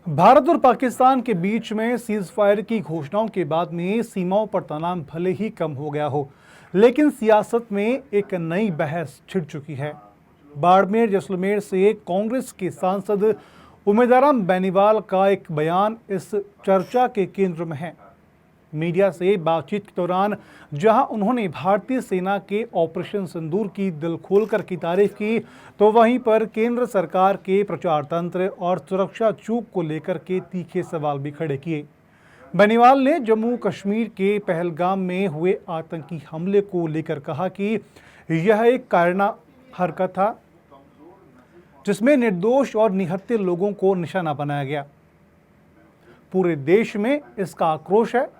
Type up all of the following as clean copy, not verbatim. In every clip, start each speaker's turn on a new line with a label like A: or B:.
A: भारत और पाकिस्तान के बीच में सीज फायर की घोषणाओं के बाद में सीमाओं पर तनाव भले ही कम हो गया हो, लेकिन सियासत में एक नई बहस छिड़ चुकी है। बाड़मेर जैसलमेर से कांग्रेस के सांसद उमेदराम बेनीवाल का एक बयान इस चर्चा के केंद्र में है। मीडिया से बातचीत के दौरान जहां उन्होंने भारतीय सेना के ऑपरेशन सिंदूर की दिल खोलकर की तारीफ की, तो वहीं पर केंद्र सरकार के प्रचार तंत्र और सुरक्षा चूक को लेकर के तीखे सवाल भी खड़े किए। बेनीवाल ने जम्मू कश्मीर के पहलगाम में हुए आतंकी हमले को लेकर कहा कि यह एक कायरना हरकत था जिसमें निर्दोष और निहत्थे लोगों को निशाना बनाया गया। पूरे देश में इसका आक्रोश है,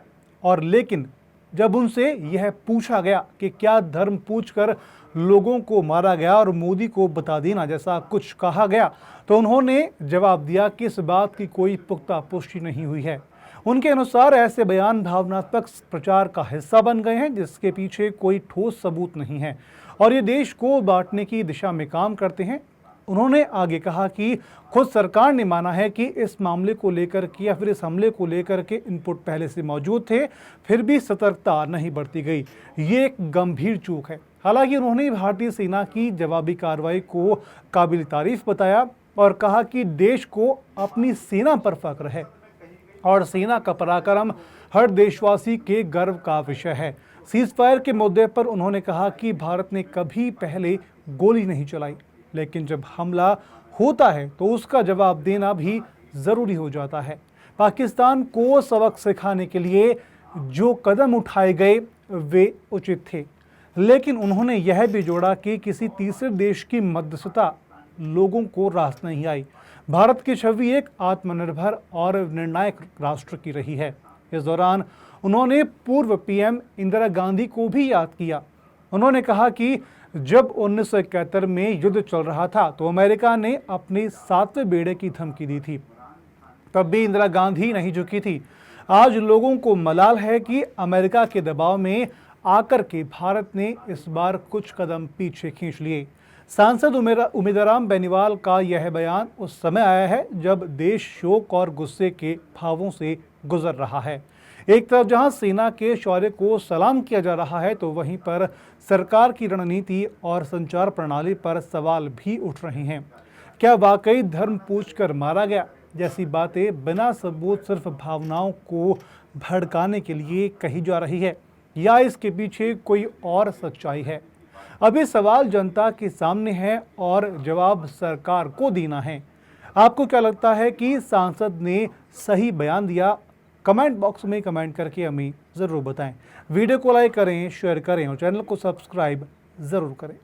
A: और लेकिन जब उनसे यह पूछा गया कि क्या धर्म पूछकर लोगों को मारा गया और मोदी को बता देना जैसा कुछ कहा गया, तो उन्होंने जवाब दिया कि इस बात की कोई पुख्ता पुष्टि नहीं हुई है। उनके अनुसार ऐसे बयान भावनात्मक प्रचार का हिस्सा बन गए हैं जिसके पीछे कोई ठोस सबूत नहीं है और ये देश को बांटने की दिशा में काम करते हैं। उन्होंने आगे कहा कि खुद सरकार ने माना है कि इस मामले को लेकर के या फिर इस हमले को लेकर के इनपुट पहले से मौजूद थे, फिर भी सतर्कता नहीं बरती गई। ये एक गंभीर चूक है। हालांकि उन्होंने भारतीय सेना की जवाबी कार्रवाई को काबिल तारीफ बताया और कहा कि देश को अपनी सेना पर फख्र है और सेना का पराक्रम हर देशवासी के गर्व का विषय है। सीज फायर के मुद्दे पर उन्होंने कहा कि भारत ने कभी पहले गोली नहीं चलाई, लेकिन जब हमला होता है तो उसका जवाब देना भी जरूरी हो जाता है। पाकिस्तान को सबक सिखाने के लिए जो कदम उठाए गए वे उचित थे, लेकिन उन्होंने यह भी जोड़ा कि किसी तीसरे देश की मध्यस्थता लोगों को रास नहीं आई। भारत की छवि एक आत्मनिर्भर और निर्णायक राष्ट्र की रही है। इस दौरान उन्होंने पूर्व पीएम इंदिरा गांधी को भी याद किया। उन्होंने कहा कि जब 1971 में युद्ध चल रहा था तो अमेरिका ने अपने 7वें बेड़े की धमकी दी थी, तब भी इंदिरा गांधी नहीं झुकी थी। आज लोगों को मलाल है कि अमेरिका के दबाव में आकर के भारत ने इस बार कुछ कदम पीछे खींच लिए। सांसद उमेदराम बेनीवाल का यह बयान उस समय आया है जब देश शोक और गुस्से के भावों से गुजर रहा है। एक तरफ जहां सेना के शौर्य को सलाम किया जा रहा है, तो वहीं पर सरकार की रणनीति और संचार प्रणाली पर सवाल भी उठ रहे हैं। क्या वाकई धर्म पूछकर मारा गया जैसी बातें बिना सबूत सिर्फ भावनाओं को भड़काने के लिए कही जा रही है, या इसके पीछे कोई और सच्चाई है? अब ये सवाल जनता के सामने है और जवाब सरकार को देना है। आपको क्या लगता है कि सांसद ने सही बयान दिया? कमेंट बॉक्स में कमेंट करके हमें ज़रूर बताएं। वीडियो को लाइक करें, शेयर करें और चैनल को सब्सक्राइब ज़रूर करें।